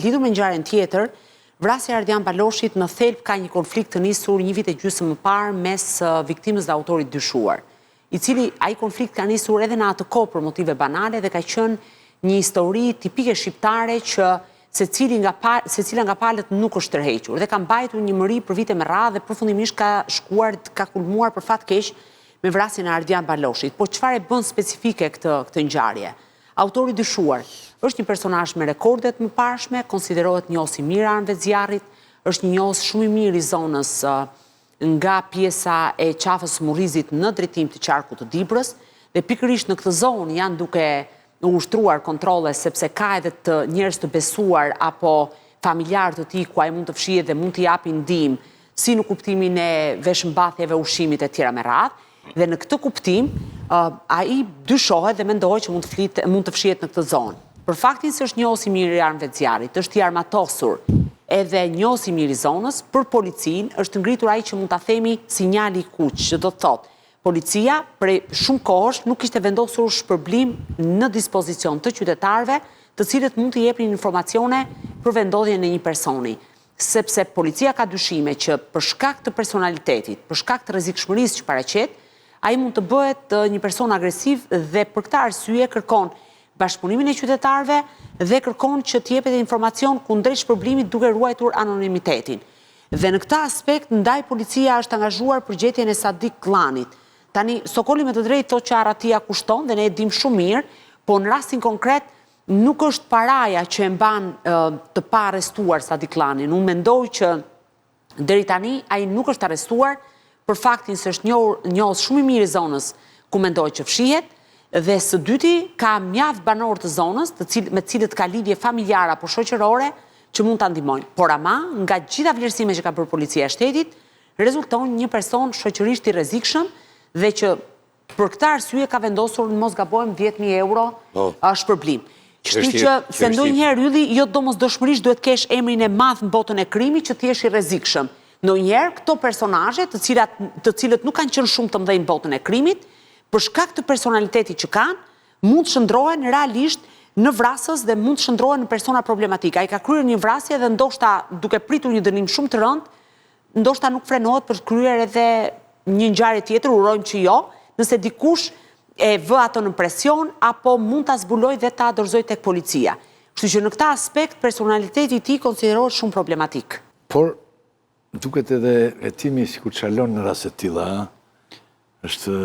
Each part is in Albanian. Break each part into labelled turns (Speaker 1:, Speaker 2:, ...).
Speaker 1: Lidhur me ngjarjen tjetër, vrasja e Ardian Baloshit në thelb ka një konflikt të nisur 1 vit e gjysmë më parë mes viktimës dhe autorit dyshuar, i cili ai konflikt ka nisur edhe në atë kohë për motive banale dhe ka qenë një histori tipike shqiptare që secila nga palët nuk është tërhequr dhe ka mbajtur një mëri për vite me radhë dhe përfundimisht ka kulmuar për fat keq me vrasjen e Ardian Baloshit. Po çfarë e bën specifike këtë ngjarje? Autori dyshuar është një personazh me rekordet më parshme, konsiderohet njohës i mirë anëve të zjarrit, është një njohës shumë i mirë i zonës nga pjesa e qafës Murrizit në drejtim të qarkut të Dibrës dhe pikërisht në këtë zonë janë duke u ushtruar kontrolle sepse ka edhe të njerëz të besuar apo familjar të tij ku ai mund të fshihet dhe mund t'i japin ndihmë si në kuptimin e veshmbathjeve, ushqimit e tjera me radhë. Dhe në këtë kuptim, ai dyshohet dhe mendohet që mund të fshihet në këtë zonë. Për faktin se është njohës i mirë i armëve të zjarrit, është i armatosur edhe njohës i mirë i zonës, për policinë është ngritur ai që mund ta themi sinjali i kuq, që do të thotë policia prej shumë kohësh nuk kishte vendosur shpërblim në dispozicion të qytetarëve, të cilët mund të jepnin informacione për vendodhjen e një personi. Sepse policia ka dyshime që për shkak të personalitetit, për shkak të rrezikshmërisë që paraqet, ai mund të bëhet një person agresiv dhe për këtë arsye kërkon bashkëpunimin e qytetarëve dhe kërkon që të jepet informacion kundrejt shpërblimit duke ruajtur anonimitetin. Dhe në këtë aspekt ndaj policia është angazhuar për gjetjen e Sadik Klanit. Tani Sokoli me të drejtë thotë që arratia kushton dhe ne e dim shumë mirë, po në rastin konkret nuk është paraja që e mban të pa arrestuar Sadik Klanin. Unë mendoj që deri tani ai nuk është arrestuar për faktin se është njohës shumë i mirë i zonës ku mendoj që fshihet, dhe së dyti ka mjaft banor të zonës me të cilët ka lidhje familjare apo shoqërore që mund ta ndihmojnë. Por ama, nga gjitha vlerësimet që ka bërë policia e shtetit, rezulton një person shoqërisht i rrezikshëm dhe që për këtë arsye ka vendosur në mos gabojmë 10.000 euro shpërblim. Kështu që se ndonjëherë ylli jo domosdoshmërisht duhet kesh emrin e madh në botën e krimit që ti je i rrezikshëm. Ndonjëherë këto personazhe, të cilët nuk kanë qenë shumë të mëdhenj në botën e krimit, për shkak të personalitetit që kanë, mund të shndrohen realisht në vrasës dhe mund të shndrohen në persona problematik. Ai ka kryer një vrasje dhe ndoshta duke pritur një dënim shumë të rëndë, ndoshta nuk frenohet për të kryer edhe një ngjarje tjetër, urojmë që jo, nëse dikush e vë ato në presion apo mund ta zbulojë dhe ta dorëzojë tek policia. Kështu që në këtë aspekt personaliteti i tij konsiderohet shumë problematik.
Speaker 2: Por duket edhe hetimi sikur çalon në raste të tilla, është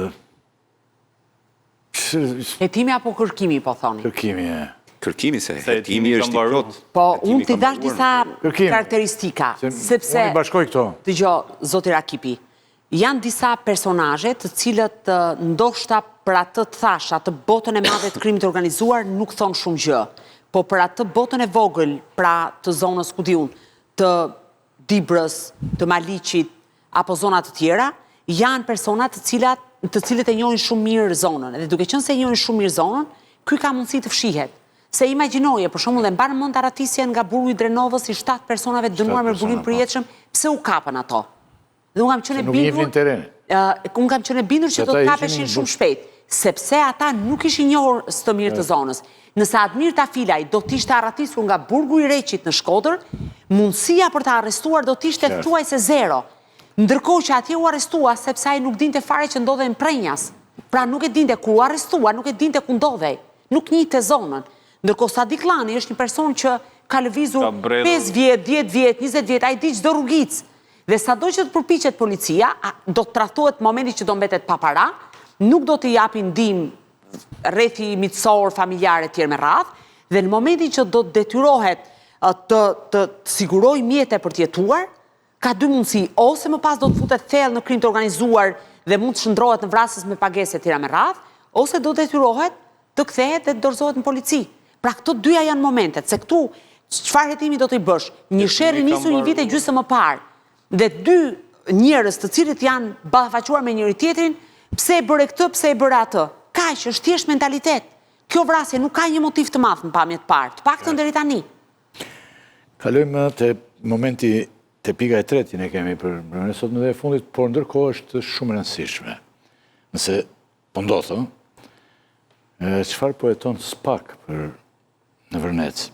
Speaker 1: hetimi apo kërkimi, po thoni?
Speaker 2: Kërkimi,
Speaker 3: Kërkimi se hetimi është i plot.
Speaker 1: Po, unë t'i dash disa karakteristika, sepse
Speaker 2: unë i bashkoj këto.
Speaker 1: Dëgjoj, zoti Rakipi, janë disa personazhe të cilët ndoshta për atë të thash, atë botën e madhe të krimit organizuar nuk thon shumë gjë, po për atë botën e vogël, pra të zonës ku diun, të Dibrës, të Maliqit, apo zonat të tjera, janë persona të cilët e njohin shumë mirë zonën. Dhe duke qenë se e njohin shumë mirë zonën, ky ka mundësi të fshihet. Se imagjinoje, për shembull, e mban mend arratisjen nga burgu i Drenovës i 7 personave dënuar me burgim përjetshëm, pse u kapën ato? Dhe unë kam qenë bindur që do të kapeshin shumë shpejt, sepse ata nuk ishin njohur së mirë të zonës. Nëse Admir Tafilaj do të ishte arratisur nga burgu i Reqit në Shkodër, mundësia për ta arrestuar do të ishte thuajse zero. Ndërkohë që atje u arrestua sepse ai nuk dinte fare që ndodhej në Prenjas. Pra nuk e dinte ku u arrestua, nuk e dinte ku ndodhej. Nuk njihte zonën. Ndërkohë Sadik Klani është një person që ka lëvizur 5 vjet, 10 vjet, 20 vjet, ai di çdo rrugicë. Dhe sado që të përpiqet policia, do të trahtohet momenti që do mbetet pa para, nuk do të japin ndihmë rrethi miqësor, familjar e tjerë me radhë, dhe në momentin që do të detyrohet të sigurojë mjete për të jetuar, ka dy mundësi, ose më pas do të futet thellë në krim të organizuar dhe mund të shndrohet në vrasës me pagesë e tjera me radhë, ose do detyrohet të kthehet dhe të dorëzohet në polici. Pra këto dyja janë momentet, se këtu çfarë hetimi do t'i bësh? Një sherrë nisur 1 vit e gjysmë më parë, dhe 2 njerëz të cilët janë ballafaquar me njëri tjetrin, pse e bëre këtë, pse e bëre atë? Kaq është thjesht mentalitet. Kjo vrasje nuk ka një motiv të madh në pamje të parë, të paktën deri tani.
Speaker 2: Kalojmë te momenti, te pika e tretë ne kemi për sot në dhe e fundit, por ndërkohë është shumë e rëndësishme. Nëse po ndodh, çfarë po jeton SPAK në Vërnec?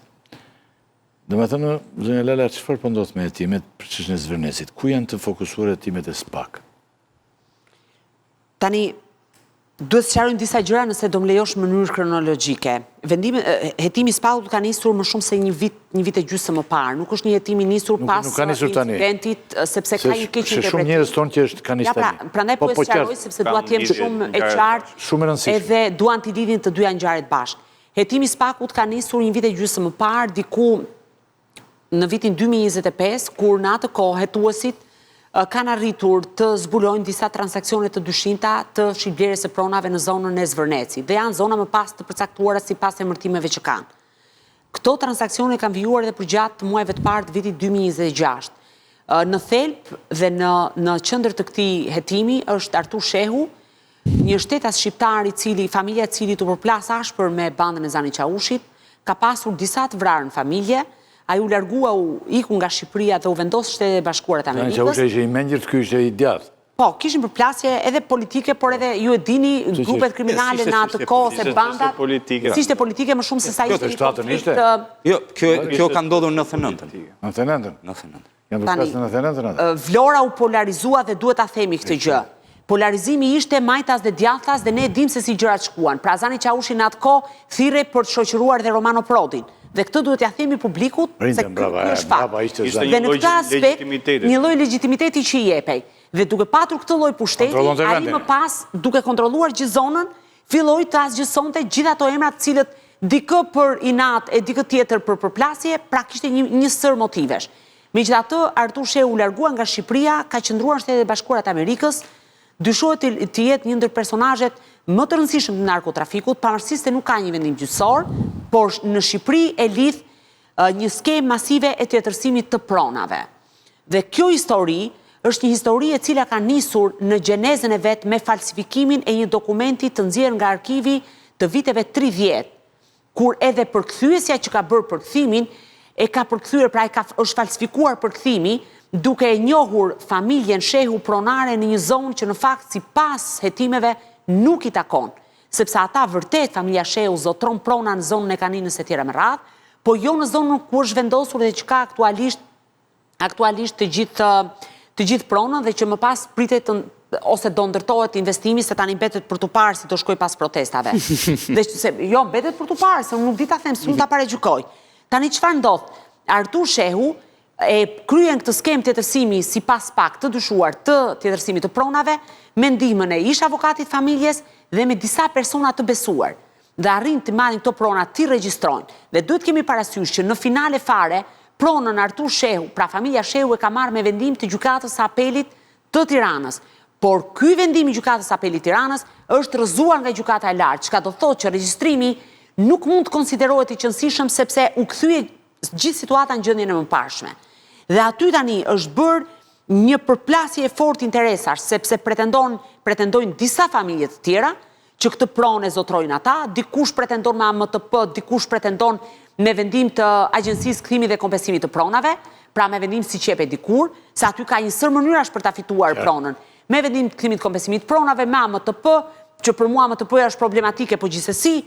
Speaker 2: Dhe me thënë, zënja Lala, çfarë po ndodh me hetimet për çështjen e Zvërnesit? Ku janë të fokusuar hetimet e SPAK?
Speaker 1: Tani, duhet sqarojmë disa gjëra nëse do më lejosh në mënyrë kronologjike. Hetimi i SPAK-ut ka nisur më shumë se një vit e gjysmë më parë. Nuk është një hetim i nisur pas incidentit, sepse ka një keq interpretim.
Speaker 2: Shumë njerëz thonë që është ka nisur tani.
Speaker 1: Prandaj po e sqaroj sepse dua të jem shumë e qartë edhe duan t'i lidhin të dyja ngjarjet bashkë. Hetimi i SPAK-ut ka nisur një vit e gjysmë më parë, diku në vitin 2025, kur në atë kohë hetuesit kanë arritur të zbulojnë disa transakcione të dyshimta të shitblerjes së pronave në zonën e Zvërnecit, dhe janë zona më pas të përcaktuara sipas emërtimeve që kanë. Këto transakcione kanë vijuar edhe përgjatë muajve të parë të vitit 2026. Në thelb dhe në qendër të këtij hetimi është Artur Shehu, një shtetas shqiptar familja e cili u përplas ashpër me bandën e Zani Çaushit, ka pasur disa të vrarë në familje. Ai u largua, u iku nga Shqipëria dhe u vendos Shtetet e Bashkuara të Amerikës.
Speaker 2: Zani Çaushi ishte i menjërt, ky ishte i djathtë.
Speaker 1: Po, kishin përplasje edhe politike, por edhe ju e dini grupet kriminale në atë kohë se bandat. Si ishte politike më shumë se sa ishte një konflikt.
Speaker 3: Jo, kjo ka ndodhur në 99-ën.
Speaker 2: 99-ën? Janë përplasë në 99-ën atë?
Speaker 1: Vlora u polarizua dhe duhet ta themi këtë gjë. Polarizimi ishte majtas dhe djathtas dhe ne dim se si gjërat shkuan. Pra Zani Çaushi në atë kohë thirrej për të shoqëruar dhe Romano Prodin. Dhe këtë duhet ja themi publikut se kjo është fakt. Dhe në këtë aspekt, një lloj legitimiteti që i jepej. Dhe duke patur këtë lloj pushteti, ai më pas, duke kontrolluar gjithë zonën, filloi të asgjësonte gjithë ato emra të cilët dikë për inat e dikë tjetër për përplasje, pra kishte një sër motivesh. Megjithatë, Artur Shehu u largua nga Shqipëria, ka qëndruar në Shtetet e Bashkuara të Amerikës, dyshohet të jetë një ndër personazhet më të rëndësishëm të narkotrafikut, pavarësisht se nuk ka një vendim gjyqësor, por në Shqipëri e lidh një skemë masive e tetërsimit të pronave. Dhe kjo histori është një histori e cila ka nisur në gjenezën e vet me falsifikimin e një dokumenti të nxjerrë nga arkivi të viteve 30, kur edhe përkthyesja që ka bërë përkthimin e ka përkthyer, pra është falsifikuar përkthimi, duke e njohur familjen Shehu pronare në një zonë që në fakt sipas hetimeve nuk i takon, sepse ata vërtet, familja Shehu zotron prona në zonën e Kaninës e tjera me radhë, po jo në zonën ku është vendosur dhe që ka aktualisht të gjithë pronën dhe që më pas pritet ose do ndërtohet investimi se tani mbetet për të parë si të shkoj pas protestave. Jo, mbetet për të parë, se nuk di ta them, s'mund ta paregjykoj. Tani çfarë ndodh? Artur Shehu e kryen këtë skemë tetërsimi sipas SPAK të dyshuar të tetërsimit të pronave me ndihmën e ish avokatit familjes dhe me disa persona të besuar. Dhe arrin të marrin këto prona, t'i regjistrojnë. Dhe duhet kemi parasysh që në finale fare, pronën Artur Shehu, pra familja Shehu e ka marrë me vendim të gjykatës së apelit të Tiranës. Por ky vendim i gjykatës së apelit të Tiranës është rrëzuar nga gjykata e lartë, çka do thotë që regjistrimi nuk mund të konsiderohet i qëndësishëm sepse u kthye gjithë situata në gjendjen e mëparshme. Dhe aty tani është bërë një përplasje e fortë interesash, sepse pretendojnë disa familje të tjera që këtë pronë e zotrojnë ata, dikush pretendon me AMTP, dikush pretendon me vendim të Agjencisë Kthimi dhe Kompensimit të Pronave, pra me vendim si qepe dikur, se aty ka një sër mënyrash për ta fituar pronën. Me vendim të Kthimit të Kompensimit të Pronave, me AMTP, që për mua AMTP është problematike, po gjithsesi